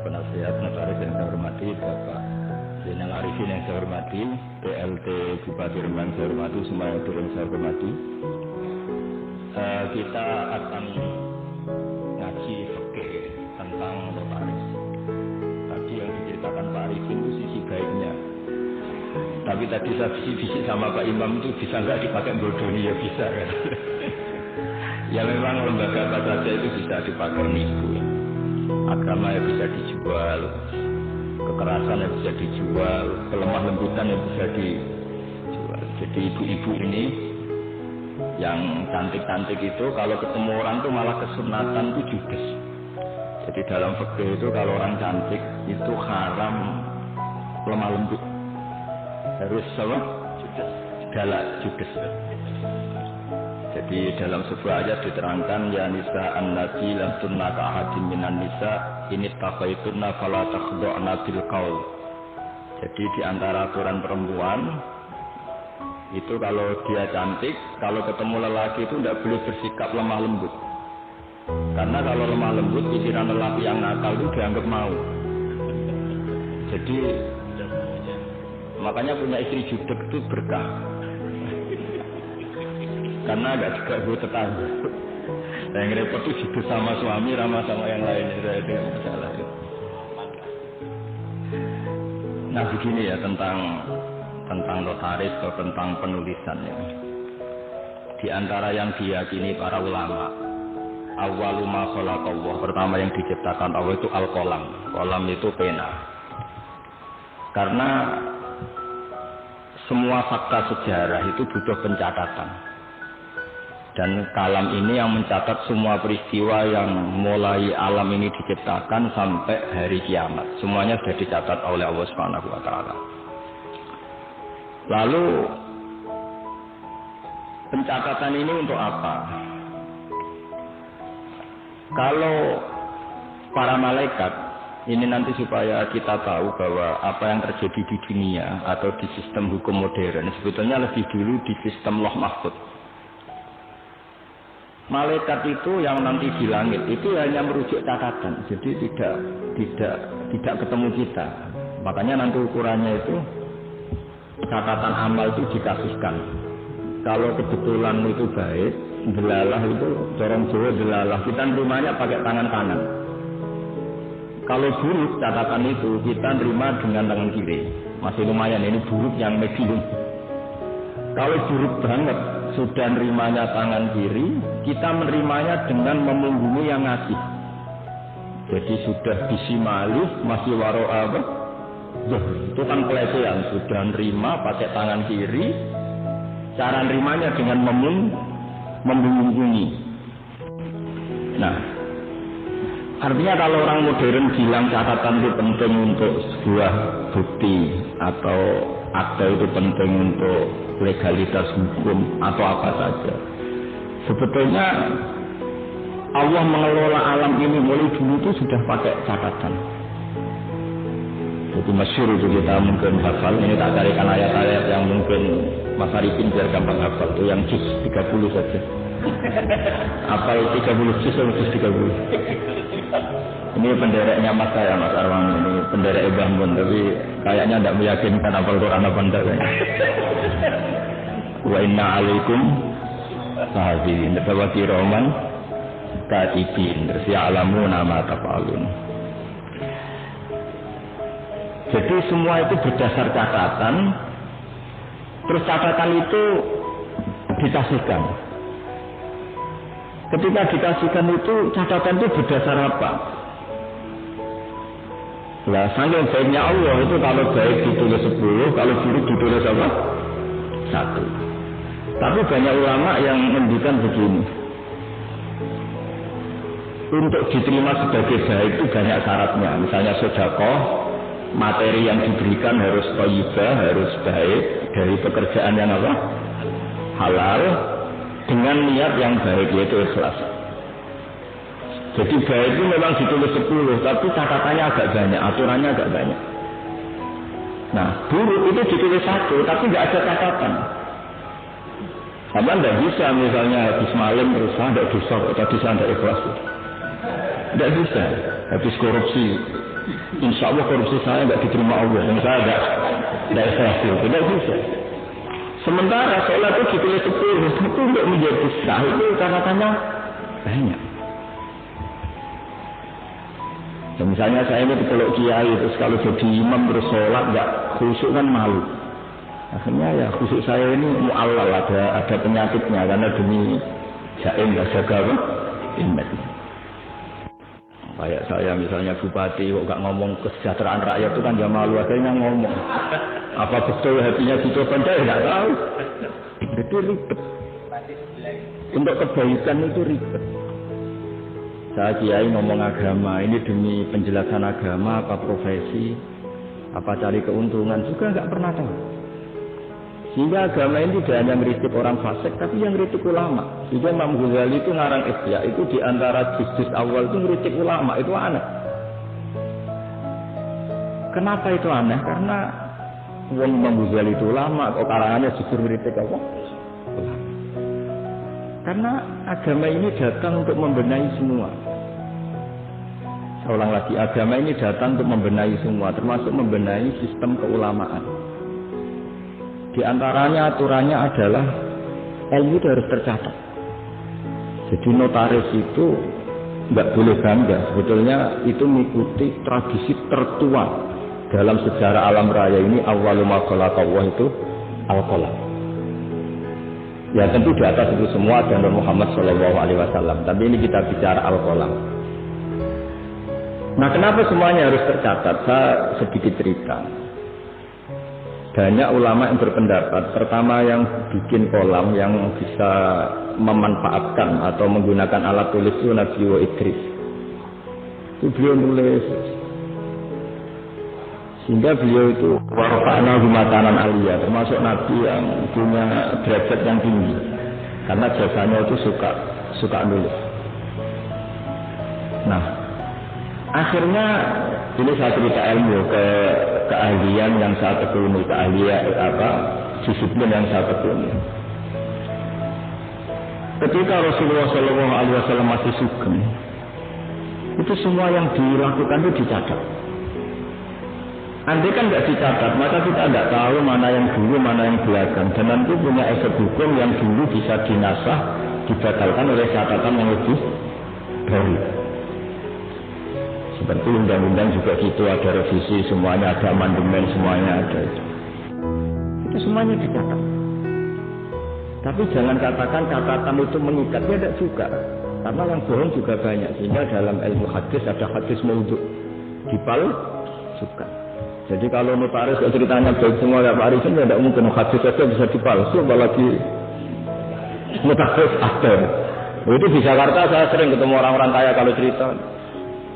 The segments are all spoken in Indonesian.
penasihat notaris yang saya hormati, Bapak Zainal Arifin yang saya hormati, PLT Bupati Rembang saya hormati, semua yang turun saya hormati. Kita akan ngaji fikih tentang notaris. Tadi yang diceritakan Pak Arifin itu sisi baiknya. Tapi tadi saya bisik-bisik sama Pak Imam itu bisa nggak dipakai bodoni, ya bisa kan? Ya memang lembaga apa saja itu bisa dipakai nipu. Agama yang bisa dijual, kekerasan yang bisa dijual, kelemah lembutan yang bisa dijual. Jadi ibu-ibu ini yang cantik-cantik itu kalau ketemu orang tuh malah kesunatan tuh judes. Jadi dalam fikih itu kalau orang cantik itu haram lemah lembut, harus apa? Judes, galak judes. Jadi dalam sebuah ayat diterangkan ya nisa an-nabi lam tunna ka ahadin minan nisa ini taqaitunna fala takhda'na bil qaul. Jadi di antara aturan perempuan itu kalau dia cantik, kalau ketemu lelaki itu tidak boleh bersikap lemah lembut. Karena kalau lemah lembut pikiran lelaki yang nakal itu dianggap mau. Jadi makanya punya istri judek itu berkah. Karena agak juga gue tetangga. Yang repot itu juga sama suami, ramah sama yang lain. Itu yang masalah. Nah begini ya tentang notaris atau tentang penulisannya. Di antara yang diyakini para ulama, awwalu ma khalaqallah, pertama yang diciptakan Allah itu al-qalam. Qalam itu pena. Karena semua fakta sejarah itu butuh pencatatan. Dan kalam ini yang mencatat semua peristiwa yang mulai alam ini diciptakan sampai hari kiamat. Semuanya sudah dicatat oleh Allah Subhanahu wa taala. Lalu pencatatan ini untuk apa? Kalau para malaikat ini nanti supaya kita tahu bahwa apa yang terjadi di dunia atau di sistem hukum modern sebetulnya lebih dulu di sistem Lauh Mahfuz. Malaikat itu yang nanti di langit itu hanya merujuk catatan, jadi tidak ketemu kita. Makanya nanti ukurannya itu catatan amal itu dikasihkan. Kalau kebetulan itu baik, delalah itu corong Jawa delalah, kita nerimanya pakai tangan kanan. Kalau buruk catatan itu kita nerima dengan tangan kiri. Masih lumayan, ini buruk yang medium. Kalau buruk banget sudah nerimanya tangan kiri, kita menerimanya dengan memunggungi yang ngasih. Jadi sudah disimali masih waro apa? Itu kan pelecehan. Sudah nerima pakai tangan kiri, cara nerimanya dengan memunggungi. Nah, artinya kalau orang modern bilang catatan itu penting untuk sebuah bukti atau akta itu penting untuk legalitas hukum atau apa saja. Sebetulnya Allah mengelola alam ini mulai dulu itu sudah pakai catatan. Jadi masyhur itu kita mungkin hafal. Ini tak carikan ayat-ayat yang mungkin Mas Arifin biar gampang hafal. Itu yang juz 30 saja. Apa 30 juz atau juz 30? Ini pendereknya Mas saya, Mas Arwan. Ini penderek Mbah Mun, tapi kayaknya tidak meyakinkan hafal Quran apa enggak. Wa inna alaikum sahabiin tawati roman katibin ya'lamuna ma taf'alun. Jadi semua itu berdasar catatan. Terus catatan itu dikasihkan. Ketika dikasihkan itu catatan itu berdasar apa? Nah, saking baiknya Allah itu kalau baik ditulis 10, kalau buruk ditulis apa? 1. Tapi banyak ulama yang menunjukkan begini. Untuk diterima sebagai baik itu banyak syaratnya. Misalnya sedekah, materi yang diberikan harus thayyibah, harus baik, dari pekerjaan yang apa? Halal, dengan niat yang baik, yaitu ikhlas. Jadi baik itu memang ditulis 10, tapi catatannya agak banyak, aturannya agak banyak. Nah, buruk itu ditulis 1, tapi nggak ada catatan. Sama nggak bisa, misalnya habis malam terus tidak bisa, tadi saya tidak ikhlas. Tidak bisa, habis korupsi Insya Allah korupsi saya nggak diterima Allah, dan saya nggak ikhlas, tidak bisa. Sementara sholat itu dipilih 10, itu untuk menjadi sah itu catatannya banyak. Ya, misalnya saya ini dipeluk kiai, terus kalau jadi imam terus sholat nggak khusyuk kan malu. Akhirnya ya khusyuk saya ini mu'allal, ada penyakitnya karena demi jaim nggak jaga imam. Kayak saya misalnya bupati kok nggak ngomong kesejahteraan rakyat itu kan ya malu, akhirnya ngomong. Apa betul hatinya gitu kan saya nggak tahu. Itu ribet. Untuk kebaikan itu ribet. Saya kiai ngomong agama, ini demi penjelasan agama, apa profesi, apa cari keuntungan, juga nggak pernah tahu. Sehingga agama ini tidak hanya ngeritik orang fasik, tapi yang ngeritik ulama. Sehingga Imam Ghazali itu ngarang Ihya, itu diantara juz-juz awal itu ngeritik ulama, itu aneh. Kenapa itu aneh? Karena Imam Ghazali itu ulama, kok karangannya justru ngeritik apa? Ulama. Karena agama ini datang untuk membenahi semua. Saya ulang lagi, agama ini datang untuk membenahi semua, termasuk membenahi sistem keulamaan. Di antaranya aturannya adalah ilmu itu harus tercatat. Jadi notaris itu nggak boleh bangga. Sebetulnya itu mengikuti tradisi tertua dalam sejarah alam raya ini. Awwalu ma khalaqallahu itu al-qalam. Ya tentu di atas itu semua ada Nabi Muhammad SAW. Tapi ini kita bicara al-qalam. Nah, kenapa semuanya harus tercatat? Saya sedikit cerita. Banyak ulama yang berpendapat, pertama yang bikin kolam yang bisa memanfaatkan atau menggunakan alat tulis itu Nabi Idris. Itu beliau nulis. Sehingga beliau itu warfa'na bimakanan aliyah, termasuk Nabi yang punya derajat yang tinggi. Karena jasanya itu suka nulis. Nah, akhirnya ini saya cerita ilmu keahlian yang saya tekuni, keahlian disiplin yang saya tekuni. Ketika Rasulullah SAW masih sugeng, itu semua yang dilakukan itu dicatat. Andai kan nggak dicatat, maka kita tidak tahu mana yang dulu, mana yang belakang. Dan nanti punya efek hukum yang dulu bisa dinasah, dibatalkan oleh catatan yang lebih baru. Seperti undang-undang juga gitu, ada revisi, semuanya ada amandemen, semuanya ada itu. Itu semuanya dicatat. Tapi jangan katakan catatan itu mengikatnya, tidak juga. Karena yang bohong juga banyak. Sehingga dalam ilmu hadis ada hadis maudhu, dipalsukan. Jadi kalau notaris ceritanya baik semua ya Pak Arifin, ya tidak mungkin hadis saja bisa dipalsu, apalagi notaris ada. Itu di Jakarta saya sering ketemu orang-orang kaya kalau cerita.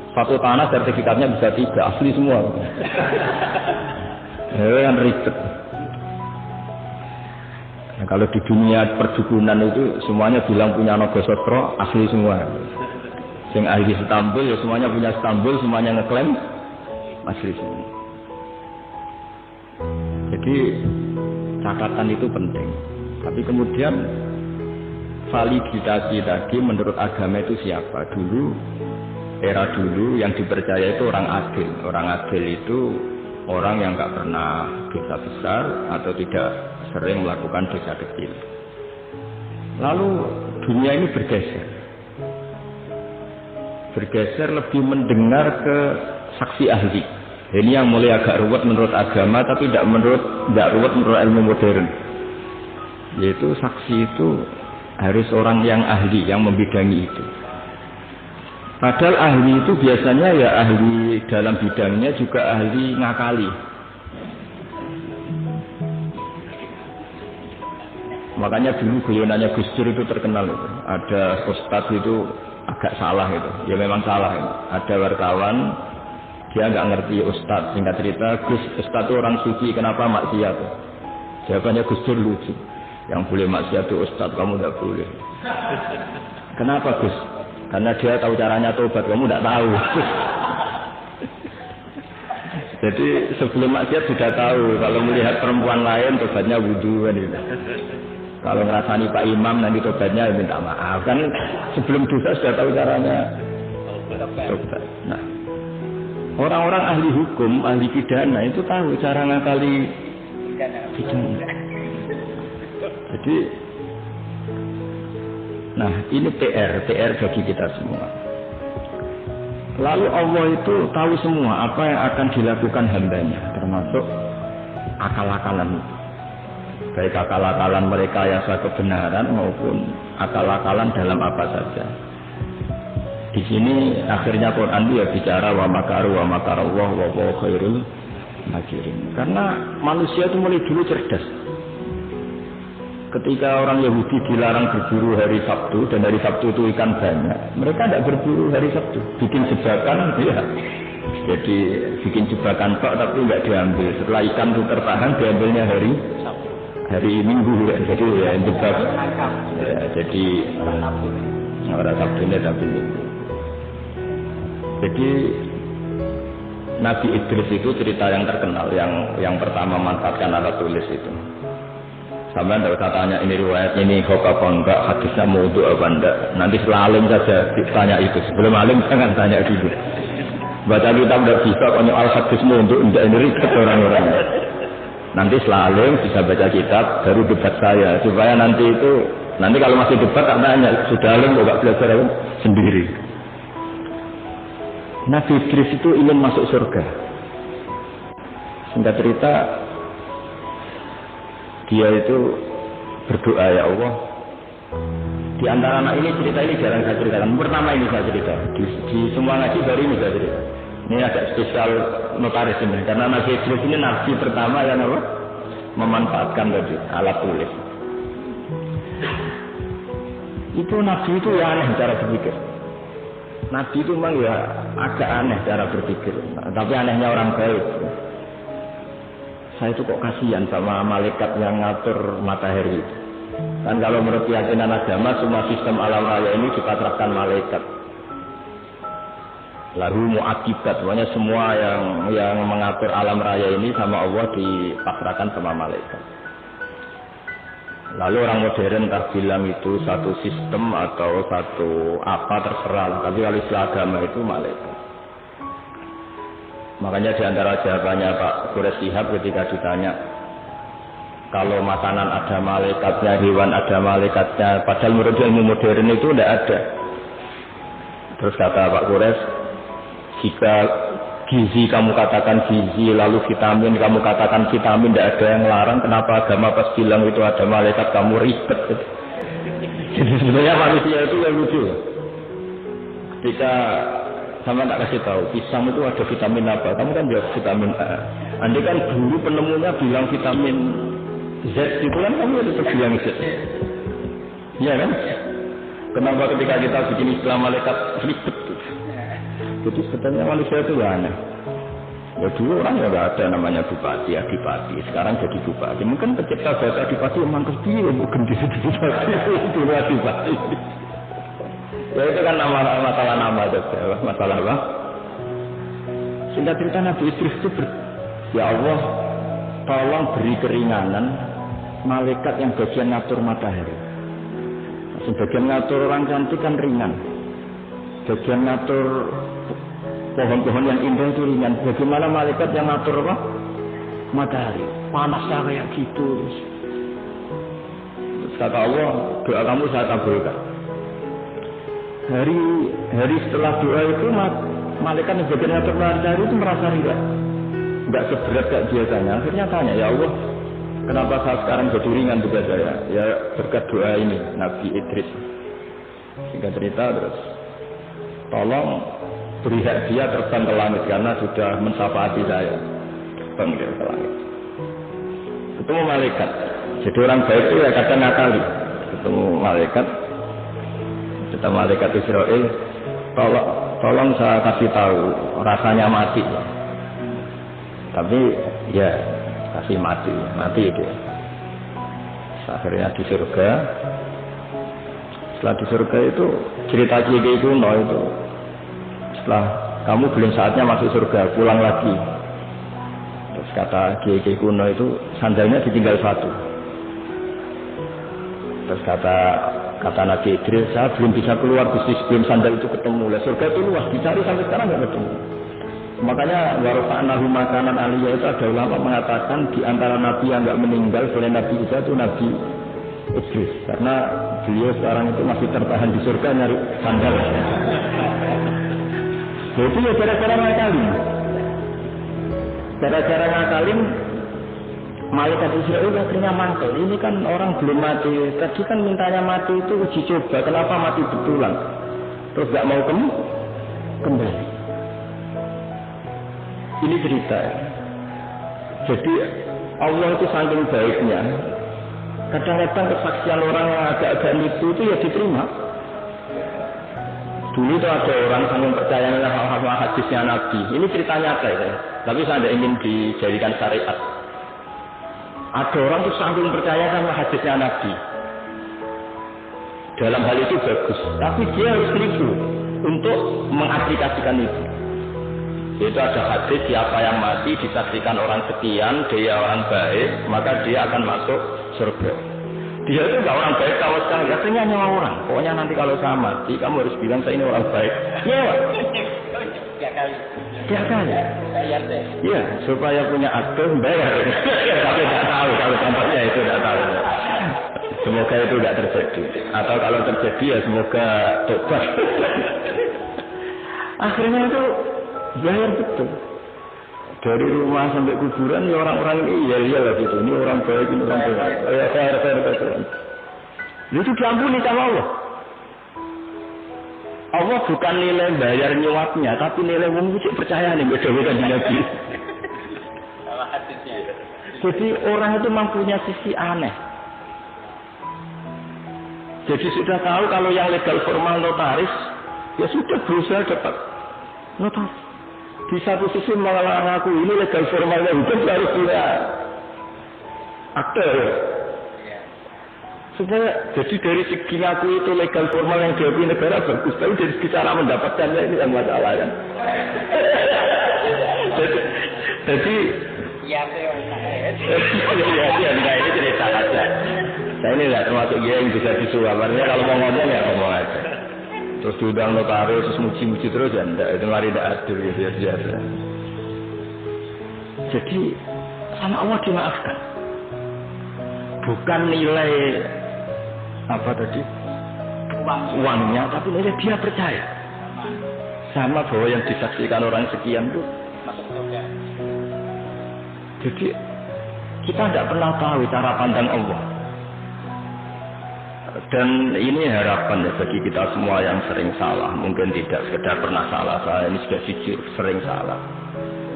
Satu tanah sertifikatnya bisa 3, asli semua. Yang ribet. Nah, kalau di dunia perdukunan itu semuanya bilang punya Nogosotro, asli semua. Yang ahli Istanbul ya semuanya punya Istanbul, semuanya ngeklaim asli semua. Jadi catatan itu penting. Tapi kemudian validitas tadi menurut agama itu siapa? Era dulu yang dipercaya itu orang adil. Orang adil itu orang yang nggak pernah dosa besar atau tidak sering melakukan dosa kecil. Lalu dunia ini bergeser lebih mendengar ke saksi ahli. Ini yang mulai agak ruwet menurut agama, tapi tidak ruwet menurut ilmu modern. Yaitu saksi itu harus orang yang ahli, yang membidangi itu. Padahal ahli itu biasanya ya ahli dalam bidangnya juga ahli ngakali. Makanya dulu guyonannya Gus Dur itu terkenal itu. Ada ustadz itu agak salah itu. Ya memang salah itu. Ada wartawan dia nggak ngerti ustadz. Singkat cerita ustadz itu orang suci, kenapa maksiat? Jawabannya Gus Dur lucu. Yang boleh maksiat itu ustadz, kamu tidak boleh. Kenapa Gus? Karena dia tahu caranya tobat, kamu tidak tahu. Jadi sebelum maksiat sudah tahu. Kalau melihat perempuan lain tobatnya wudu kan itu. Kalau ngerasani Pak Imam nanti tobatnya minta maaf. Kan sebelum dosa sudah tahu caranya tobat. Nah, Orang-orang ahli hukum, ahli pidana itu tahu cara ngakali pidana. Jadi, nah ini PR bagi kita semua. Lalu Allah itu tahu semua apa yang akan dilakukan hambanya, termasuk akal-akalan. Baik akal-akalan mereka yang suatu kebenaran maupun akal-akalan dalam apa saja. Di sini akhirnya Quran dia bicara wa makaru wa makarallah wa huwa khairul makirin. Karena manusia itu mulai dulu cerdas. Ketika orang Yahudi dilarang berburu hari Sabtu dan hari Sabtu itu ikan banyak, mereka tidak berburu hari Sabtu, bikin jebakan, ya. Jadi bikin jebakan tok tapi nggak diambil. Setelah ikan itu tertahan, diambilnya hari Minggu, ya. Jadi ya jebak. Ya, jadi orang Sabtunya tapi Minggu. Jadi Nabi Idris itu cerita yang terkenal, yang pertama manfaatkan alat tulis itu. Sampai tidak usah tanya ini riwayat ini hoax apa enggak, hadisnya maudhu apa enggak. Nanti setelah alim saja ditanya itu. Sebelum alim jangan tanya dulu. Baca kitab tidak bisa kalau al-hadis maudhu enggak, ini ribet orang-orang. Nanti setelah alim bisa baca kitab baru debat saya supaya nanti kalau masih debat tak tanya sudah alim kok enggak belajar sendiri. Nabi Idris itu ingin masuk surga. Singkat cerita dia itu berdoa, ya Allah. Di antara anak ini cerita ini jarang saya ceritakan. Pertama ini saya cerita. Di semua ngaji baru ini saya cerita. Ini agak spesial notaris ini. Karena Nabi Idris ini nabi pertama yang apa? Memanfaatkan tadi alat tulis. Itu nabi itu ya aneh cara berpikir. Nabi itu memang ya agak aneh cara berpikir. Tapi anehnya orang baik. Saya itu kok kasihan sama malaikat yang ngatur matahari itu. Kan kalau menurut keyakinan agama semua sistem alam raya ini dipasrahkan malaikat. Lalu muakibat, pokoknya semua yang mengatur alam raya ini sama Allah dipasrahkan sama malaikat. Lalu orang modern tak bilang itu satu sistem atau satu apa terserah. Tapi kalau istilah agama itu malaikat. Makanya di antara jawabannya Pak Quraisy Shihab ketika ditanya, kalau makanan ada malaikatnya, hewan ada malaikatnya, padahal menurut ilmu modern itu tidak ada. Terus kata Pak Quraisy, jika gizi kamu katakan gizi, lalu vitamin kamu katakan vitamin, tidak ada yang larang, kenapa agama pas bilang itu ada malaikat kamu ribet? Jadi sebenarnya manusia itu yang lucu. Ketika sama tak kasih tahu, pisang itu ada vitamin apa? Kamu kan jawab vitamin A. Andai kan dulu penemunya bilang vitamin Z, itu kan kamu tetap bilang Z. Iya kan? Kenapa ketika kita bikin istilah malaikat ribet? Jadi sebetulnya manusia itu aneh. Ya dulu orang ya nggak ada namanya bupati, adipati. Sekarang jadi bupati. Mungkin pencipta bahasa adipati memang kecil, bukan di situ bupati, itu adipati. Ya itu kan masalah nama saja, masalah apa? Singkat cerita Nabi Idris itu ya Allah, tolong beri keringanan malaikat yang bagian ngatur matahari. Sebagian ngatur orang cantik kan ringan, bagian ngatur pohon-pohon yang indah itu ringan. Bagaimana malaikat yang ngatur apa? Matahari, panasnya kayak gitu. Terus kata Allah, doa kamu saya kabulkan. Hari setelah doa itu malaikat yang bagian ngatur matahari itu merasa enggak seberat kayak biasanya. Akhirnya tanya, ya Allah, kenapa saya sekarang jadi ringan juga saya? Ya berkat doa ini Nabi Idris. Singkat cerita terus, tolong beri hak dia terbang ke langit karena sudah mensyafaati saya. Terbang ke langit. Ketemu malaikat. Jadi orang baik itu ya kadang ngakali. Ketemu malaikat Israel, tolong saya kasih tahu rasanya mati. Tapi ya kasih mati itu. Akhirnya di surga. Setelah di surga itu cerita Kiai kuno itu. Setelah kamu belum saatnya masuk surga, pulang lagi. Terus kata Kiai kuno itu sandalnya ditinggal satu. Terus kata Nabi Idris, saya belum bisa keluar bisnis sebelum sandal itu ketemu. Lah surga itu luas, dicari sampai sekarang nggak ketemu. Makanya warofa'nahu makanan aliyah itu ada ulama mengatakan di antara nabi yang enggak meninggal selain Nabi Isa itu Nabi Idris, karena beliau sekarang itu masih tertahan di surga nyari sandal. Jadi ya gara-gara ngakalin. Gara-gara ngakalin malaikat Israel akhirnya mantel. Ini kan orang belum mati. Tadi kan mintanya mati itu uji coba. Kenapa mati betulan? Terus gak mau kembali. Ini cerita. Jadi Allah itu saking baiknya. Kadang-kadang kesaksian orang yang agak-agak nipu itu ya diterima. Dulu itu ada orang saking percayanya hal-hal hadisnya Nabi. Ini cerita nyata ya. Tapi saya tidak ingin dijadikan syariat. Ada orang itu saking percaya sama hadisnya Nabi. Dalam hal itu bagus. Tapi dia harus nipu untuk mengaplikasikan itu. Itu ada hadis siapa yang mati disaksikan orang sekian, dia orang baik, maka dia akan masuk surga. Dia itu enggak orang baik kalau sekali, katanya nyawa orang. Pokoknya nanti kalau saya mati, kamu harus bilang saya ini orang baik. Iya, Tiap kali. Iya, supaya punya akte bayar. Tapi tidak tahu kalau contohnya itu tidak tahu. Semoga itu tidak terjadi. Atau kalau terjadi ya semoga tobat. Akhirnya itu bayar betul. Dari rumah sampai kuburan ya orang-orang ini ya lah gitu. Ini orang baik, ini orang baik. Fair. Itu diampuni sama Allah. Allah bukan nilai bayar nyuapnya, tapi nilai wong itu percaya nih beda-beda di Nabi. Jadi orang itu mempunyai sisi aneh. Jadi sudah tahu kalau yang legal formal notaris, ya sudah berusaha dapat notaris. Di satu sisi mengaku ini legal formalnya hukum harus punya akte. Supaya jadi dari segi ngaku itu legal formal yang diakui negara bagus, tapi dari segi cara mendapatkannya ini yang masalah kan. Jadi ya ini cerita aja. Saya ini tidak termasuk dia yang bisa disuap. Artinya kalau mau ngomong ya ngomong aja. Terus diundang notaris, terus muji-muji terus ya enggak, itu mari tidak adil ya biasa. Jadi sama Allah dimaafkan. Bukan nilai apa tadi uangnya, tapi nilai dia percaya sama bahwa yang disaksikan orang sekian itu masuk surga. Jadi kita tidak pernah tahu cara pandang Allah. Dan ini harapan ya bagi kita semua yang sering salah. Mungkin tidak sekedar pernah salah, saya ini sudah jujur sering salah.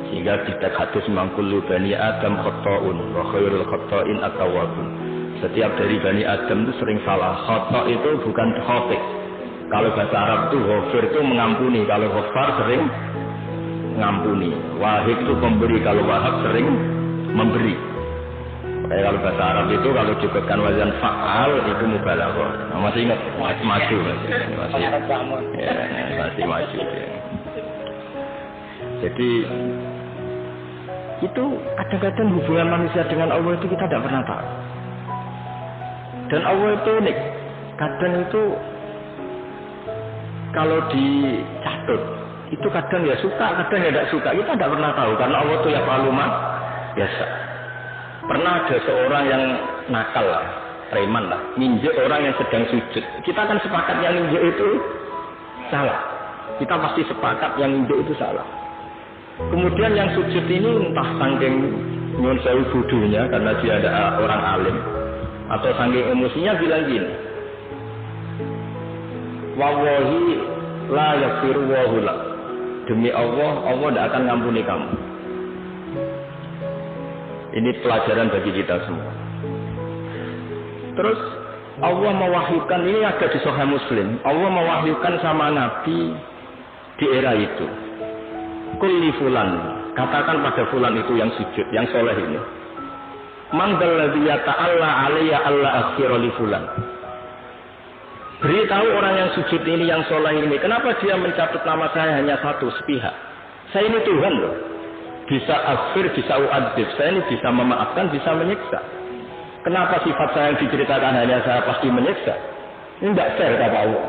Sehingga di teks hadis mangkulu bani Adam khata'un wa khairul khata'in at-tawwabun. Setiap dari bani Adam itu sering salah. Khata' itu bukan khotik. Kalau bahasa Arab itu ghafir itu mengampuni. Kalau ghafar sering mengampuni. Wahid itu pemberi. Kalau wahab sering memberi. Kayak kalau bahasa Arab itu kalau disebutkan wazan fa'al itu mubalaghah. Masih ingat maju masih maju. Ya. Jadi itu kadang-kadang hubungan manusia dengan Allah itu kita tidak pernah tahu. Dan Allah itu unik. Kadang itu kalau dicatut itu kadang ya suka, kadang ya tidak suka. Kita tidak pernah tahu karena Allah itu ya paluma biasa. Pernah ada seorang yang nakal lah, preman lah, nginjek orang yang sedang sujud. Kita kan sepakat yang nginjek itu salah. Kita pasti sepakat yang nginjek itu salah. Kemudian yang sujud ini entah saking nyuwun sewu bodohnya karena dia ada orang alim, atau saking emosinya bilang gini, wallahi la yaghfiru wallahu lak. Demi Allah, Allah tidak akan ngampuni kamu. Ini pelajaran bagi kita semua. Terus Allah mewahyukan, ini ada di Sahih Muslim, Allah mewahyukan sama Nabi di era itu. Kulli fulan, katakan pada fulan itu yang sujud, yang soleh ini. Mangdal ladzi yata'alla alayya alla akhira li fulan. Beritahu orang yang sujud ini, yang soleh ini, kenapa dia mencatat nama saya hanya satu sepihak? Saya ini Tuhan loh. Bisa akhir, bisa uadib. Saya ini bisa memaafkan, bisa menyiksa. Kenapa sifat saya yang diceritakan hanya saya pasti menyiksa? Ini tidak fair kata Allah.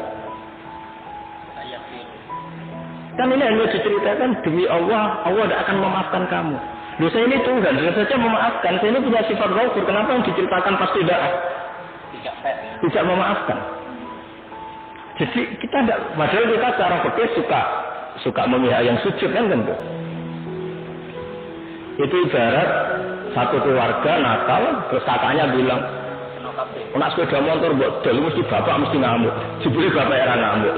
Kan ini hanya diceritakan demi Allah, Allah tidak akan memaafkan kamu. Loh, saya ini Tuhan, saya saja memaafkan. Saya ini punya sifat ghafur. Kenapa yang diceritakan pasti tidak memaafkan? Jadi kita tidak, padahal kita secara fikih suka memihak yang sujud kan tentu. Itu ibarat satu keluarga nakal, terus kakaknya bilang, nak sepeda motor buat dulu mesti bapak mesti ngamuk. Jebule bapak era ngamuk.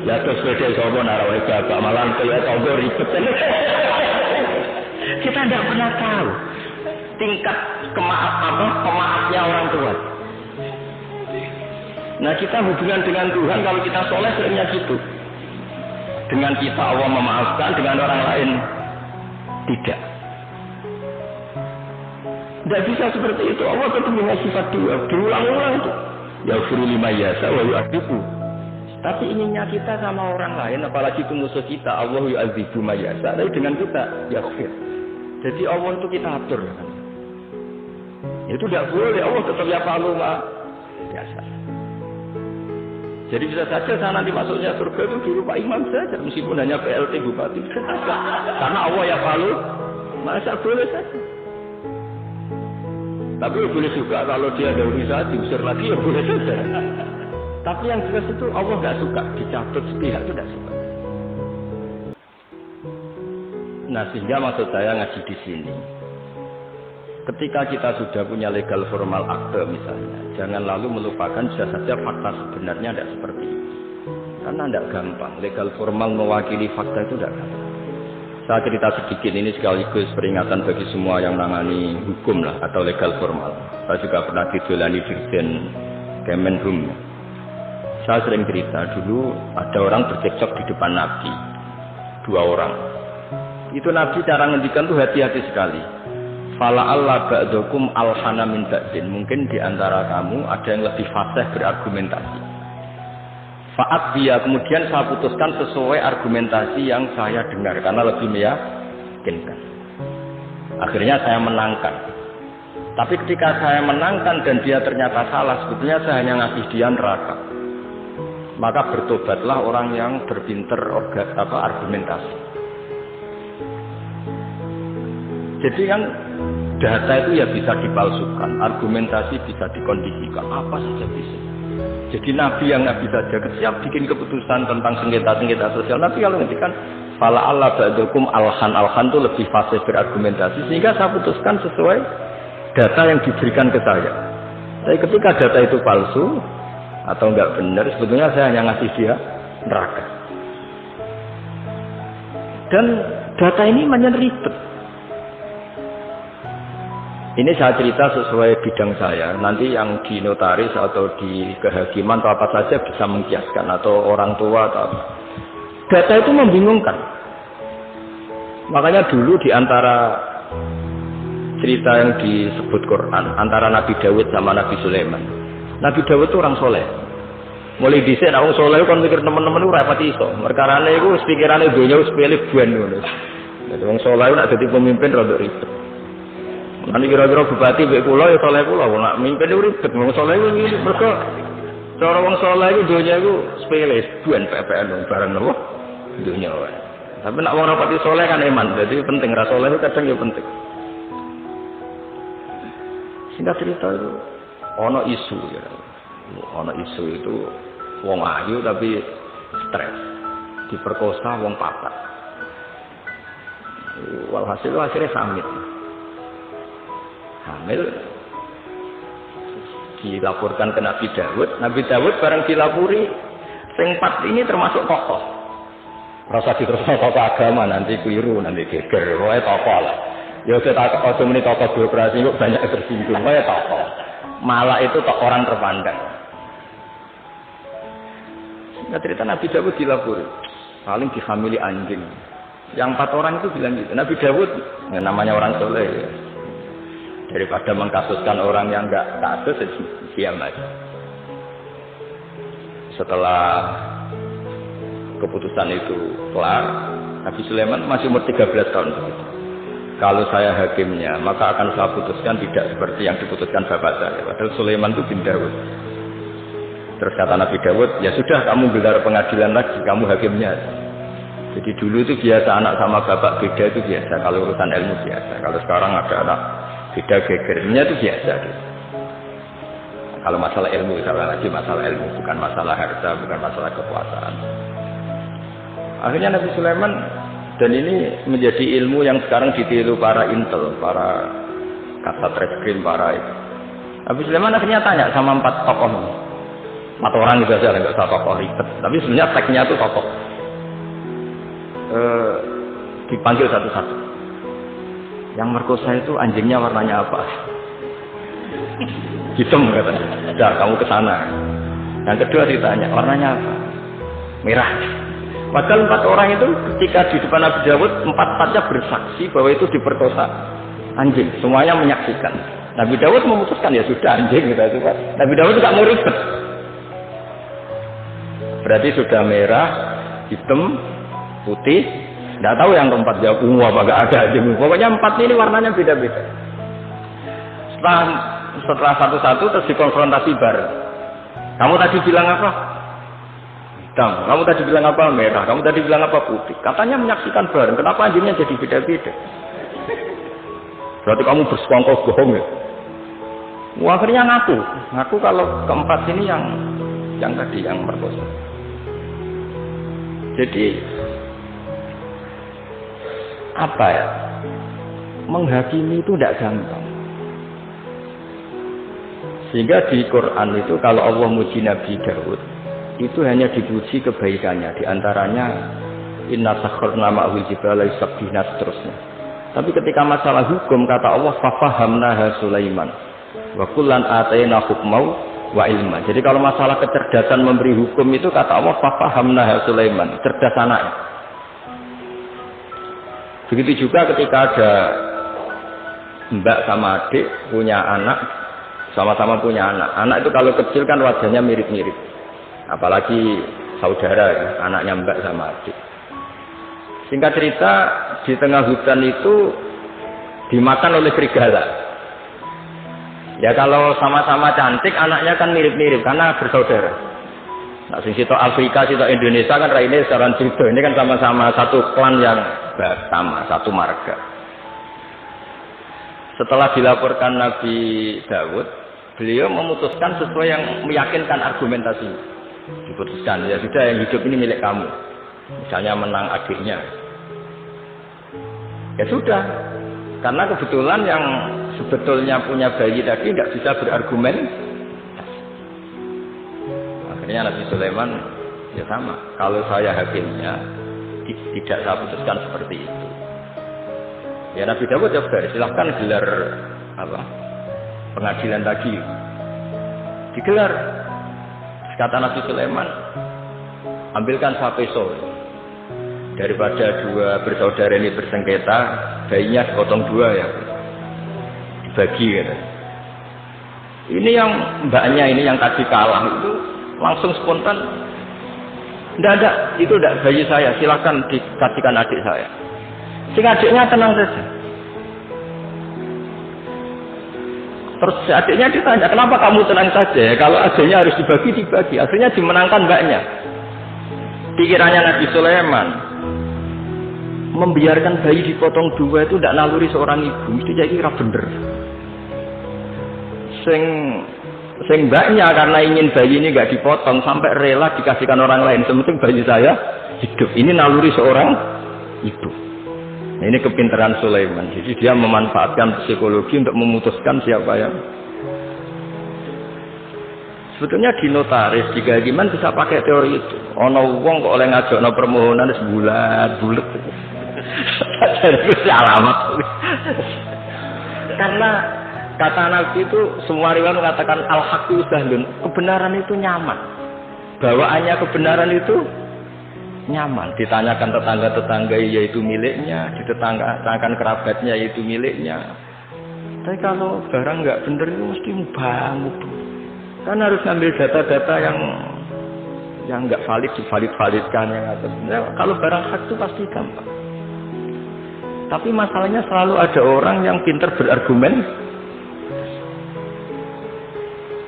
Ya terus sepeda sopo narawai bapak malah kayak tonggo ribet. Kita tidak pernah tahu tingkat pemaafnya orang tua. Nah kita hubungan dengan Tuhan kalau kita soleh seringnya gitu. Dengan kita Allah memaafkan, dengan orang lain tidak. Tidak bisa seperti itu. Allah tetap punya sifat dua. Berulang-ulang itu. Ya firu lima yasa wa yu'adzibu. Tapi inginnya kita sama orang lain, apalagi itu musuh kita, Allah yu'adzibu ma yasa. Tapi dengan kita, ya fir. Jadi Allah itu kita atur. Itu tidak boleh. Allah tetap ya falu ma yasa. Jadi bisa saja saya nanti masuknya surga itu dulu Pak Imam saja, meskipun hanya PLT Bupati. Karena Allah ya falu, masa boleh saja. Tapi boleh juga kalau dia ada urusan diusir lagi ya boleh saja. Tapi yang jelas itu Allah nggak suka dicabut sepihak, itu tidak suka. Nah sehingga maksud saya ngaji di sini. Ketika kita sudah punya legal formal akte misalnya, jangan lalu melupakan bisa saja fakta sebenarnya tidak seperti itu. Karena tidak gampang. Legal formal mewakili fakta itu tidak gampang. Saya cerita sedikit ini sekaligus peringatan bagi semua yang menangani hukum lah atau legal formal. Saya juga pernah didolani Dirjen Kemenhum. Saya sering cerita dulu ada orang bercekcok di depan Nabi, 2 orang. Itu Nabi cara ngendikan tuh hati-hati sekali. Fala Allah ba'dukum alhana min ba'din. Mungkin di antara kamu ada yang lebih fasih berargumentasi. Faat dia kemudian saya putuskan sesuai argumentasi yang saya dengar karena lebih meyakinkan. Akhirnya saya menangkan. Tapi ketika saya menangkan dan dia ternyata salah, sebetulnya saya hanya ngasih dia neraka. Maka bertobatlah orang yang berpinter argumentasi. Jadi kan data itu ya bisa dipalsukan, argumentasi bisa dikondisikan, apa saja bisa. Jadi Nabi yang Nabi saja siap bikin keputusan tentang sengketa-sengketa sosial. Nabi kalau ngertikan fala Allah ba'dukum alhan itu lebih fasih berargumentasi sehingga saya putuskan sesuai data yang diberikan ke saya. Tapi ketika data itu palsu atau enggak benar, sebetulnya saya hanya ngasih dia neraka. Dan data ini banyak ribet. Ini saya cerita sesuai bidang saya. Nanti yang di notaris atau di kehakiman atau apa saja bisa mengkiaskan atau orang tua atau apa. Data itu membingungkan. Makanya dulu di antara cerita yang disebut Quran antara Nabi Dawud sama Nabi Sulaiman. Nabi Dawud itu orang soleh. Mulai dhisik nek wong soleh kon mikir teman-teman ora rapati iso. Perkarane iku wis pikirane donya wis pilih buan ngono. Nek wong soleh nek dadi pemimpin rada ribet. Nanti kira-kira bupati mbek kula ya soleh kula, nak mimpin urip ribet wong soleh iku ngene mergo cara wong soleh iku donya iku sepele, buan PPN barang nopo donya wae. Tapi nak wong rapati soleh kan iman, jadi penting ra soleh itu kadang ya penting. Singkat cerita itu ono isu ya. Ono isu itu wong ayu tapi stres, diperkosa wong papat. Walhasil akhirnya samit. Hamil dilaporkan ke Nabi Dawud. Nabi Dawud bareng dilapuri sing 4 ini termasuk tokoh. Rasa diterusno tokoh agama nanti keliru, nanti geger. Wae tokoh lah. Ya kita aja muni tokoh birokrasi kok banyak tersinggung. Wae tokoh. Malah itu orang terpandang. Nah, cerita Nabi Dawud dilapuri paling dihamili anjing. Yang 4 orang itu bilang gitu. Nabi Dawud namanya orang soleh ya. Daripada mengkasuskan orang yang enggak kasus, diam aja. Setelah keputusan itu kelar, Nabi Sulaiman masih umur 13 tahun. Kalau saya hakimnya, maka akan saya putuskan tidak seperti yang diputuskan bapak saya. Padahal Sulaiman itu bin Dawud. Terus kata Nabi Dawud, ya sudah kamu gelar pengadilan lagi, kamu hakimnya. Jadi dulu itu biasa anak sama bapak beda itu biasa. Kalau urusan ilmu biasa. Kalau sekarang ada anak beda gegernya itu biasa. Gitu. Kalau masalah ilmu, saya lagi masalah ilmu, bukan masalah harta, bukan masalah kekuasaan. Akhirnya Nabi Sulaiman, dan ini menjadi ilmu yang sekarang ditiru para intel, para kasat reskrim, para itu. Nabi Sulaiman akhirnya tanya sama 4 tokoh. 4 orang juga saja, nggak usah tokoh ribet. Tapi sebenarnya teksnya itu tokoh. Dipanggil satu-satu. Yang merkosa itu anjingnya warnanya apa? Hitam katanya. Dah, kamu ke sana. Yang kedua ditanya, warnanya apa? Merah. Padahal 4 orang itu ketika di depan Nabi Dawud, 4-4-nya bersaksi bahwa itu diperkosa anjing. Semuanya menyaksikan. Nabi Dawud memutuskan ya sudah anjing gitu itu Pak. Nabi Dawud tidak mau ribet. Berarti sudah merah, hitam, putih. Tidak tahu yang keempat jawab apa nggak ada anjing. Pokoknya 4 ini warnanya beda-beda. Setelah satu-satu terus dikonfrontasi bareng. Kamu tadi bilang apa? Hitam. Kamu tadi bilang apa? Merah. Kamu tadi bilang apa? Putih. Katanya menyaksikan bareng. Kenapa anjingnya jadi beda-beda? Berarti kamu bersekongkol bohong ya? Akhirnya ngaku kalau keempat ini yang tadi yang merkosa. Jadi apa ya? Menghakimi itu tidak gampang. Sehingga di Quran itu kalau Allah muji Nabi Daud itu hanya dipuji kebaikannya. Di antaranya inna sakharna ma'ahul jibala yusabbihna seterusnya. Tapi ketika masalah hukum kata Allah fafahamnaha Sulaiman wa kullan atayna hukmau wa ilma. Jadi kalau masalah kecerdasan memberi hukum itu kata Allah fafahamnaha Sulaiman, cerdas anaknya. Begitu juga ketika ada mbak sama adik punya anak, sama-sama punya anak. Anak itu kalau kecil kan wajahnya mirip-mirip. Apalagi saudara ya, anaknya mbak sama adik. Singkat cerita, di tengah hutan itu dimakan oleh serigala. Ya kalau sama-sama cantik, anaknya kan mirip-mirip karena bersaudara. Nah, sing situ Afrika, situ Indonesia kan ini secara cerita. Ini kan sama-sama satu klan yang sama, satu marga. Setelah dilaporkan Nabi Dawud, beliau memutuskan sesuai yang meyakinkan argumentasinya. Diputuskan, ya sudah yang hidup ini milik kamu. Misalnya menang adiknya. Ya sudah, karena kebetulan yang sebetulnya punya bayi tadi tidak bisa berargumen. Akhirnya Nabi Sulaiman ya sama. Kalau saya hakimnya tidak saya putuskan seperti itu. Ya Nabi Dawud ya sudah, silahkan gelar pengadilan lagi. Digelar. Kata Nabi Sulaiman, ambilkan sapeso. Daripada 2 bersaudara ini bersengketa, bayinya sepotong 2 ya. Dibagi gitu. Ini yang mbaknya ini yang tadi kalah itu langsung spontan. Tidak, itu tidak bayi saya, silahkan dikasihkan adik saya. Si adiknya tenang saja. Terus adiknya ditanya, kenapa kamu tenang saja? Kalau adiknya harus dibagi. Akhirnya dimenangkan mbaknya. Pikirannya Nabi Sulaiman, membiarkan bayi dipotong 2 itu tidak naluri seorang ibu. Mesti jadi kira bener. Sing mbaknya karena ingin bayi ini nggak dipotong sampai rela dikasihkan orang lain. Sementing bayi saya hidup. Ini naluri seorang ibu. Nah, ini kepintaran Sulaiman. Jadi dia memanfaatkan psikologi untuk memutuskan siapa yang. Sebetulnya di notaris, di kehakiman bisa pakai teori itu. Ono wong kok oleh ngajakno permohonan bulat-bulet. Jadi alamat. Karena kata Nabi itu semua riwayat mengatakan al-haqqu sahlun. Kebenaran itu nyaman. Bawaannya kebenaran itu nyaman. Ditanyakan tetangga-tetangga yaitu miliknya, ditetanggakan kerabatnya yaitu miliknya. Tapi kalau barang nggak bener itu mesti mubah. Kan harus ngambil data-data yang nggak valid divalidkan yang atas. Nah, kalau barang hak itu pasti gampang. Tapi masalahnya selalu ada orang yang pintar berargumen.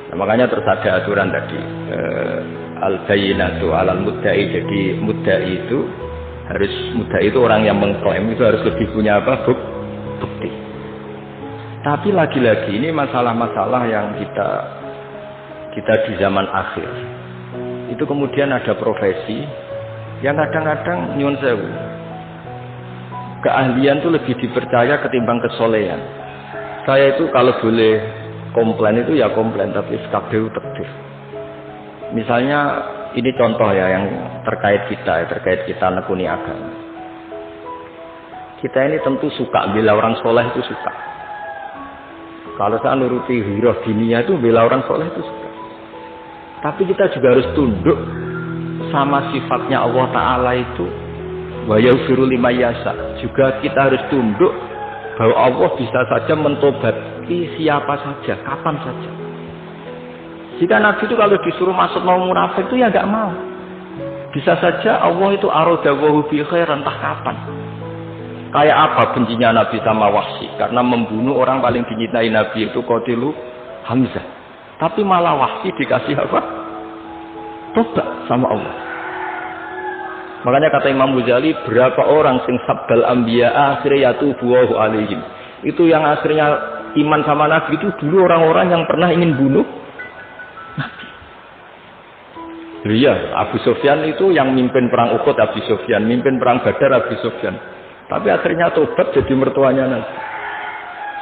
Nah, makanya terus ada aturan tadi al-bayyinatu 'alal mudda'i. Jadi mudda'i itu Harus mudai itu orang yang mengklaim itu harus lebih punya apa? Bukti. Tapi lagi-lagi ini masalah-masalah yang kita di zaman akhir. Itu kemudian ada profesi yang kadang-kadang nyuwun sewu. Keahlian itu lebih dipercaya ketimbang kesolehan. Saya itu kalau boleh komplain itu ya komplain, tapi kabeh takdir. Misalnya ini contoh ya yang terkait kita nekuni agama. Kita ini tentu suka bila orang soleh itu suka. Kalau saya nuruti hirah dunia itu bila orang soleh itu suka. Tapi kita juga harus tunduk sama sifatnya Allah Ta'ala itu wa yaghfiru liman yasha. Juga kita harus tunduk bahwa Allah bisa saja mentobati siapa saja, kapan saja. Jika Nabi itu kalau disuruh masuk mau munafik itu ya enggak mau. Bisa saja Allah itu aradawahu bi khair entah kapan. Kayak apa bencinya Nabi sama Wahsy? Karena membunuh orang paling dicintai Nabi itu Qatilu Hamzah. Tapi malah Wahsy dikasih apa? Tobat sama Allah. Makanya kata Imam Ghazali, berapa orang sing sabbal anbiya akhirnya yatubu alaihim. Itu yang akhirnya iman sama Nabi itu dulu orang-orang yang pernah ingin bunuh Nabi. Iya, Abu Sufyan itu yang mimpin perang Uhud, Abu Sufyan, mimpin perang Badar, Abu Sufyan. Tapi akhirnya tobat jadi mertuanya Nabi.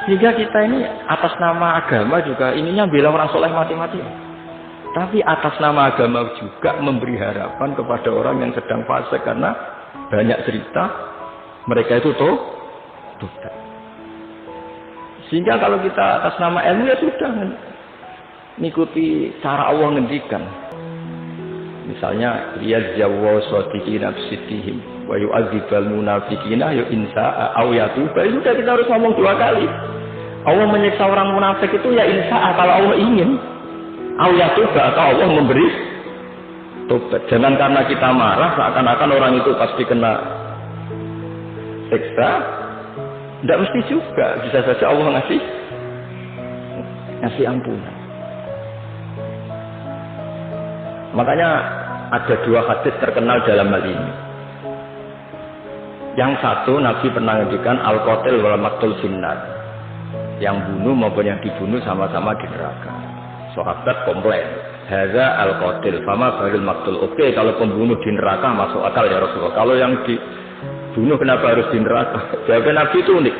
Sehingga kita ini atas nama agama juga ininya bela orang soleh mati-mati. Tapi atas nama agama juga memberi harapan kepada orang yang sedang fasik karena banyak cerita mereka itu tobat. Sehingga kalau kita atas nama ilmu ya sudah mengikuti cara Allah ngendikan. Misalnya liyajzawu shadiqina bisidqihim wa yu'adzibal munafiqina ya insa'a aw yatuba. Itu kita harus ngomong 2 kali. Allah menyiksa orang munafik itu ya insa'a kalau Allah ingin. Aw yatuba atau Allah memberi tobat. Jangan karena kita marah seakan-akan orang itu pasti kena siksa. Tidak mesti juga. Bisa saja Allah ngasih ampunan. Makanya ada 2 hadis terkenal dalam hal ini. Yang satu Nabi pernah ngendikan al-qatil wal maqtul finnar. Yang bunuh maupun yang dibunuh sama-sama di neraka. Sahabat komplain, hadza al-qatil fama baril maqtul. Oke, kalau pembunuh di neraka masuk akal ya Rasulullah. Kalau yang dibunuh kenapa harus di neraka? Jawabnya Nabi itu unik.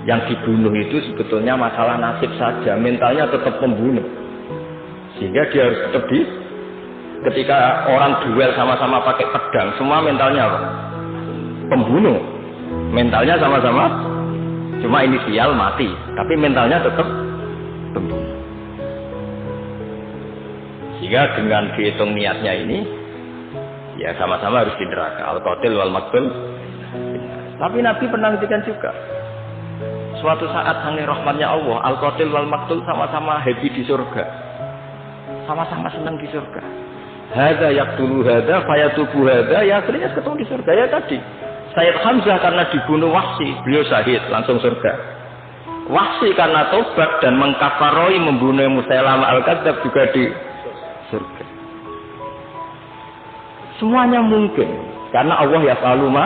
Yang dibunuh itu sebetulnya masalah nasib saja, mentalnya tetap pembunuh. Sehingga dia harus tetap ketika orang duel sama-sama pakai pedang, semua mentalnya apa? Pembunuh. Mentalnya sama-sama cuma inisial mati, tapi mentalnya tetap pembunuh. Sehingga dengan dihitung niatnya ini ya sama-sama harus di neraka, al-qatil wal maqtul. Tapi Nabi pernah ngendikan juga suatu saat sange rahmatnya Allah, al-qatil wal maqtul sama-sama happy di surga, sama-sama senang di surga. Hadza yaqtulu hadza fayatubu hadza, ya akhirnya ketemu di surga. Ya tadi Sayyid Hamzah karena dibunuh Wahsy, beliau syahid langsung surga. Wahsy karena tobat dan mengkafaroi membunuh Musailamah al-Kadzdzab juga di surga. Semuanya mungkin karena Allah yaf'alu ma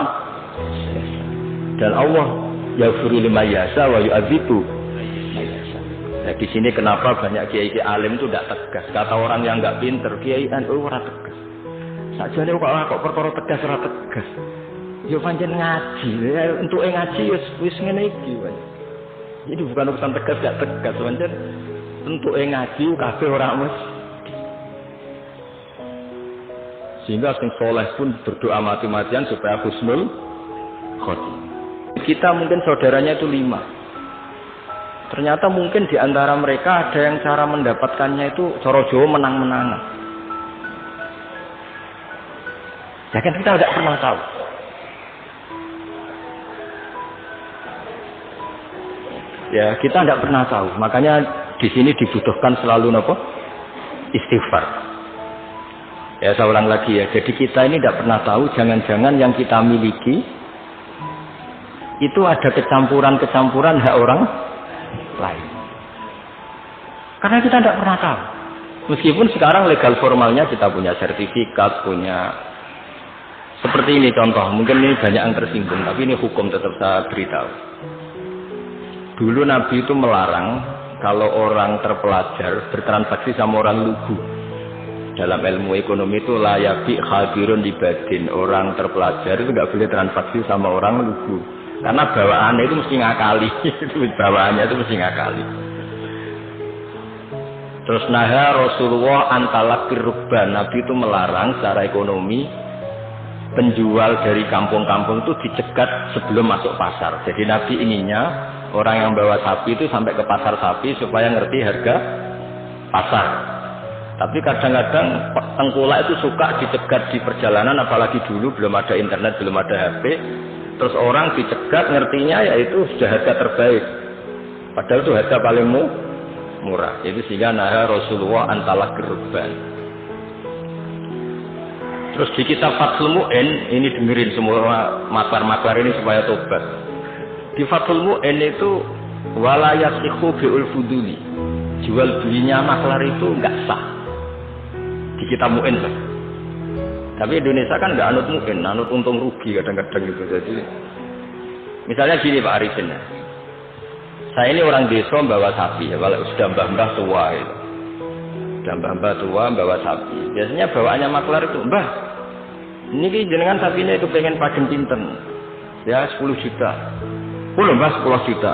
dan Allah yaghfiru liman yasha wa yu'adzibu. Nah, di sini kenapa banyak kiai alim itu tidak tegas. Kata orang yang enggak pinter, kiai NU ora tegas. Sakjane kok perkara tegas ora tegas. Yo pancen ngaji, entuke ngaji wis ngene iki wae. Jadi bukan urusan tegas gak tegas, pancen entuke ngaji kabeh ora mesti. Sehingga sing soleh pun berdoa mati-matian supaya husnul khotimah. Kita mungkin saudaranya itu 5. Ternyata mungkin di antara mereka ada yang cara mendapatkannya itu cara Jawa menang-menangan. Ya kan kita tidak pernah tahu. Ya kita tidak pernah tahu. Makanya di sini dibutuhkan selalu apa? Istighfar. Ya saya ulang lagi ya. Jadi kita ini tidak pernah tahu. Jangan-jangan yang kita miliki itu ada kecampuran-kecampuran hak orang lain. Karena kita tidak pernah tahu. Meskipun sekarang legal formalnya kita punya sertifikat, punya Seperti ini contoh, mungkin ini banyak yang tersinggung, tapi ini hukum tetap saya beritahu. Dulu Nabi itu melarang kalau orang terpelajar bertransaksi sama orang lugu. Dalam ilmu ekonomi itu layabi hadirun dibadin. Orang terpelajar itu nggak boleh transaksi sama orang lugu. Karena bawaannya itu mesti ngakali. Bawaannya itu mesti ngakali. Terus naha Rasulullah antalakir rubban. Nabi itu melarang secara ekonomi penjual dari kampung-kampung itu dicegat sebelum masuk pasar. Jadi Nabi inginnya orang yang bawa sapi itu sampai ke pasar sapi supaya ngerti harga pasar. Tapi kadang-kadang tengkulak itu suka dicegat di perjalanan, apalagi dulu belum ada internet, belum ada HP. Terus orang dicegat ngertinya yaitu sudah harga terbaik. Padahal itu harga paling murah. Itu sehingga naha Rasulullah antalakir rubban. Terus di kitab Fathul Mu'in, ini dengerin semua maklar-maklar ini supaya tobat. Di Fathul Mu'in itu wala yasihu bi'ul fuduli. Jual belinya maklar itu enggak sah. Di kitab Mu'in lah. Tapi Indonesia kan enggak anut Mu'in, anut untung rugi kadang-kadang gitu. Jadi misalnya gini Pak Arifin. Saya ini orang desa bawa sapi ya, kalau sudah mbah-mbah tua itu. Dan mbah-mbah tua bawa sapi. Biasanya bawaannya maklar itu, "Mbah, ini jenengan sapinya itu pengen pagen pinten." Ya 10 juta. Kulo Mbah 10 juta.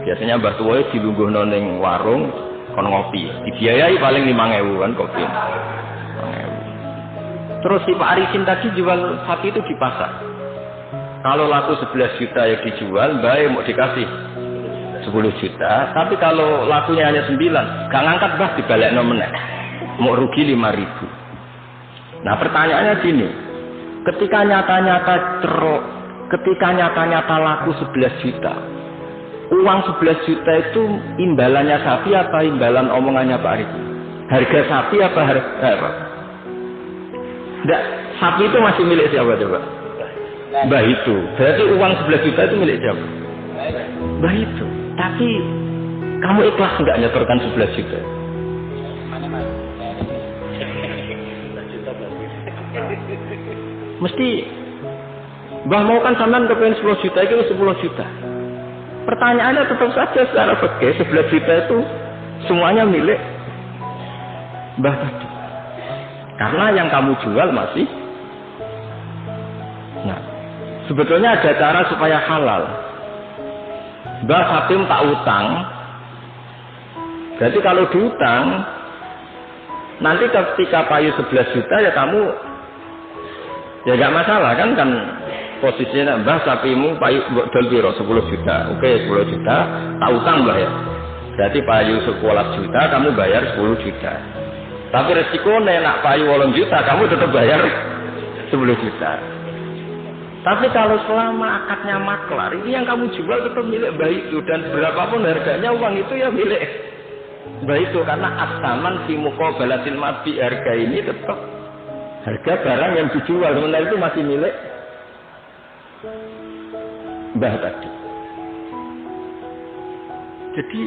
Biasanya mbah tua itu dilungguhno ning warung kon ngopi. Dibiayai paling 5.000 kan kopi. 5.000. Terus si Pak Arifin tadi jual sapi itu di pasar. Kalau laku 11 juta ya dijual, Mbah mau dikasih 10 juta, tapi kalau lakunya hanya 9, gak ngangkat Mbah dibalekno meneh. Mau rugi 5.000. Nah, pertanyaannya gini. Ketika nyata-nyata laku 11 juta. Uang 11 juta itu imbalannya sapi apa imbalan omongannya Pak Arif? Harga sapi apa harga apa? Enggak, sapi itu masih milik siapa coba? Mbah itu. Berarti uang 11 juta itu milik siapa? Mbah itu. Tapi kamu ikhlas enggak nyetorkan 11 juta? Mesti Mbah mau kan sampean kepengen 10 juta itu 10 juta. Pertanyaannya tetap saja secara fikih 11 juta itu semuanya milik Mbah tadi. Karena yang kamu jual masih. Nah, sebetulnya ada cara supaya halal. Mbah Hakim tak utang. Berarti kalau diutang, nanti ketika payu 11 juta ya kamu ya gak masalah kan posisinya Mbah sapimu payu dol piro 10 juta. Oke 10 juta tak utang Mbah ya. Berarti payu 11 juta kamu bayar 10 juta. Tapi resikonya nak payu 8 juta kamu tetap bayar 10 juta. Tapi kalau selama akadnya maklar, ini yang kamu jual tetap milik Mbah itu. Dan berapapun harganya uang itu ya milik Mbah itu. Karena as-saman fi muqabalatil madhi, harga ini tetap harga barang yang dijual. Sementara itu masih milik Mbah tadi. Jadi,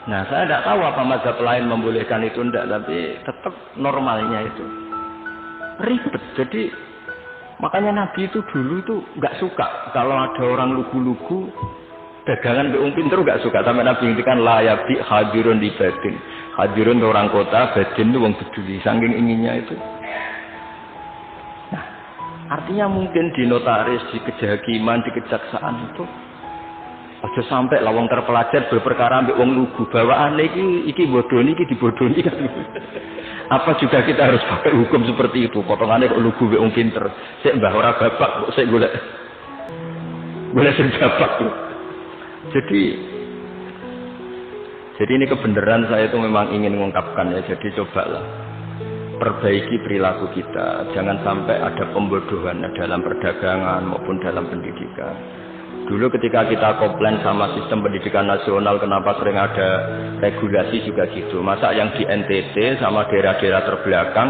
nah saya tidak tahu apa mazhab lain membolehkan itu enggak. Tapi tetap normalnya itu ribet. Jadi makanya Nabi itu dulu itu nggak suka kalau ada orang lugu-lugu dagangan be pinter nggak suka. Sampai Nabi ngintikan layabi hadirun di badin. Hadirun orang kota, badin itu wong peduli. Saking inginnya itu. Nah, artinya mungkin di notaris, di kejahakiman, di kejaksaan itu aja sampai lah wong terpelajar berperkara ambek wong lugu. Bawaan iki bodoni, iki dibodoni kan. Apa juga kita harus pakai hukum seperti itu? Potongannya kok lugu wong pinter. Sik mbah ora babak kok sik golek sing babak tuh. Jadi ini kebenaran saya itu memang ingin mengungkapkan ya. Jadi cobalah perbaiki perilaku kita. Jangan sampai ada pembodohan dalam perdagangan maupun dalam pendidikan. Dulu ketika kita komplain sama sistem pendidikan nasional, kenapa sering ada regulasi juga gitu. Masa yang di NTT sama daerah-daerah terbelakang,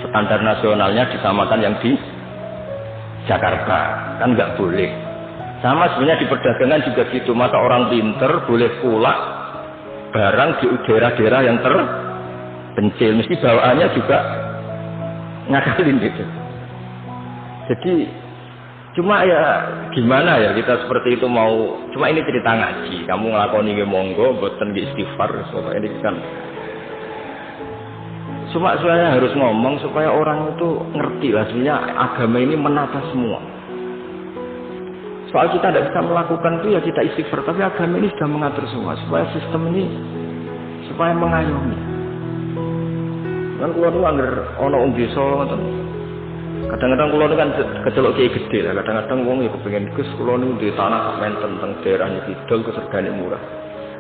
standar nasionalnya disamakan yang di Jakarta. Kan nggak boleh. Sama sebenarnya di perdagangan juga gitu. Masa orang pinter boleh pula barang di daerah-daerah yang terpencil. Mesti bawaannya juga ngakalin gitu. Jadi cuma ya gimana ya kita seperti itu mau, cuma ini cerita ngaji, kamu ngelakoni nggih monggo, mboten nggih istighfar, supaya ini kan. Cuma saya harus ngomong supaya orang itu ngerti lah sebenarnya agama ini menata semua. Soal kita tidak bisa melakukan itu ya kita istighfar, tapi agama ini sudah mengatur semua supaya sistem ini supaya mengayomi. Kan kula niku anggar ana wong desa ngoten. Kadang-kadang kula kan kecelok kiai gede lah, kadang-kadang wong ya kepengin Gus kula niku di tanah menten teng daerah Kidul terus regane murah.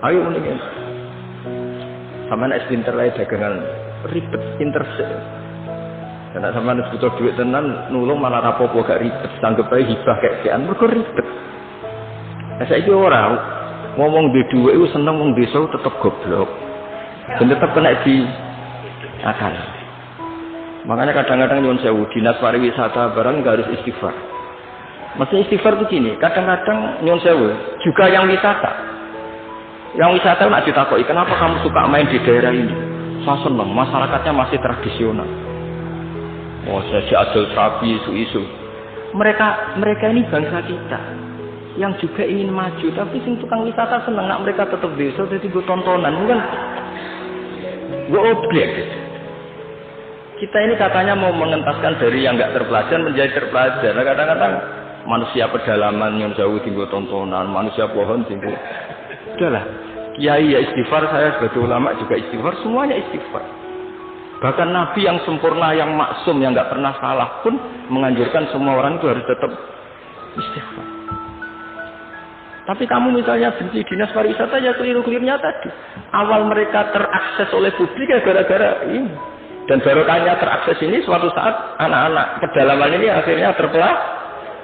Ayo mending sampeyan es pinter lae dagangan ribet intersek. Karena sampeyan butuh duit tenan nulung malah rapopo gak ribet, sanggep ae hibah kekean mergo ribet. Saiki ora ngomong di dhuwit iku seneng wong desa tetep goblok. Dan tetep kena di akal. Makanya kadang-kadang nyuwun sewu dinas pariwisata barang enggak harus istighfar. Mesti istighfar begini, kadang-kadang nyuwun sewu juga yang wisata. Yang wisata nak ditakoki, "Kenapa kamu suka main di daerah ini?" Saya seneng, masyarakatnya masih tradisional. Oh, saya adol sapi isu-isu. Mereka ini bangsa kita yang juga ingin maju, tapi sing tukang wisata seneng nak mereka tetap desa jadi gue tontonan, kan gue objek. Kita ini katanya mau mengentaskan dari yang nggak terpelajar menjadi terpelajar. Nah, kadang-kadang manusia pedalaman yang jauh tinggal tontonan, manusia pohon tinggal. Udahlah, kiai ya istighfar, saya sebagai ulama juga istighfar, semuanya istighfar. Bahkan Nabi yang sempurna, yang maksum, yang nggak pernah salah pun menganjurkan semua orang itu harus tetap istighfar. Tapi kamu misalnya benci dinas pariwisata ya keliru-kelirnya tadi. Awal mereka terakses oleh publik ya gara-gara ini. Dan barokahnya terakses ini suatu saat anak-anak pedalaman ini akhirnya terpelah.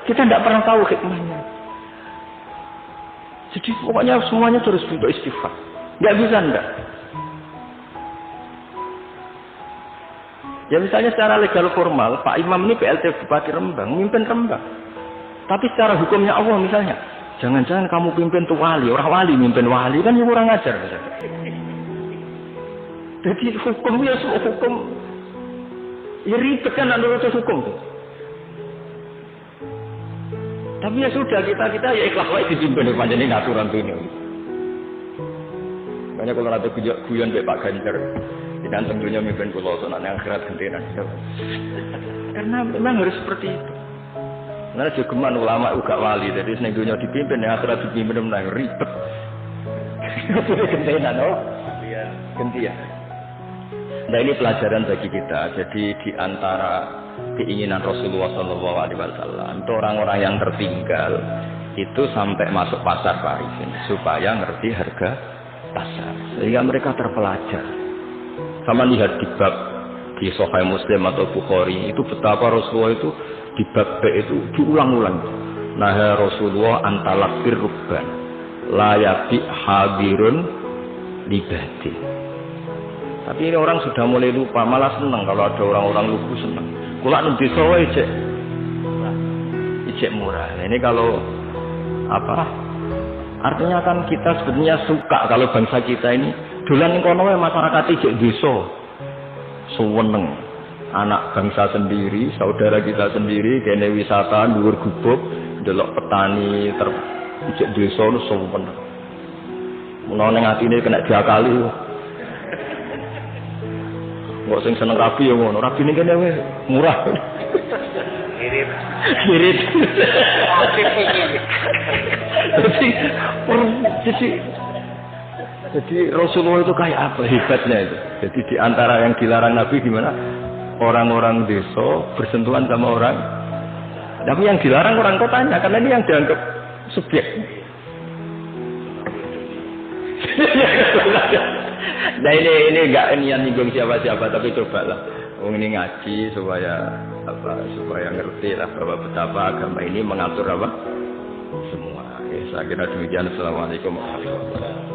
Kita tidak pernah tahu hikmahnya. Jadi pokoknya semuanya terus untuk istighfar. Nggak bisa enggak. Ya misalnya secara legal formal, Pak Imam ini PLT Bupati Rembang, memimpin Rembang. Tapi secara hukumnya Allah misalnya, jangan-jangan kamu pimpin tuh wali, orang wali mimpin wali, kan yang kurang ajar. Jadi hukumnya semua hukum, ya ribet kan menurut hukum. Tapi ya sudah, kita ya ikhlas wae dipimpin oleh panjenengan aturan dunia. Banyak kalau ada guyon Pak Ganjar. Tidak tentunya mimpin pulau soal akhirat gentenan. Karena memang harus seperti itu. Karena juga ulama juga wali, jadi senengnya dipimpin, yang akhirat dipimpin menang ribet. Gentenan, oh, gantian. Nah ini pelajaran bagi kita. Jadi di antara keinginan Rasulullah SAW untuk orang-orang yang tertinggal itu sampai masuk pasar Paris supaya ngerti harga pasar, sehingga mereka terpelajar. Sama lihat di bab di Sahih Muslim atau Bukhari itu betapa Rasulullah itu di bab itu diulang-ulang. Nah Rasulullah antalakir rubban layabi hadirun libati. Tapi ini orang sudah mulai lupa, malah senang kalau ada orang-orang lugu senang. Kulak nanti soal ijek murah. Nah, ini kalau apa? Artinya kan kita sebenarnya suka kalau bangsa kita ini dolan ning kono wae masyarakat ijek desa. Suweneng. Anak bangsa sendiri, saudara kita sendiri kene wisata dhuwur gubuk, delok petani ijek desa nu suweneng. Menawa ning atine kena diakali. Kok sing seneng rabi ya ngono, rabi ning kene wae murah. Irit. Jadi Rasulullah itu kayak apa hebatnya itu. Jadi di antara yang dilarang Nabi gimana? Orang-orang desa bersentuhan sama orang. Tapi yang dilarang orang kotanya karena ini yang dianggap subjek. Nah ini enggak niat nyinggung siapa-siapa, tapi cobalah. Ini ngaji supaya ngerti lah bahwa betapa agama ini mengatur apa semua. Ya, saya kira demikian. Assalamualaikum warahmatullahi wabarakatuh.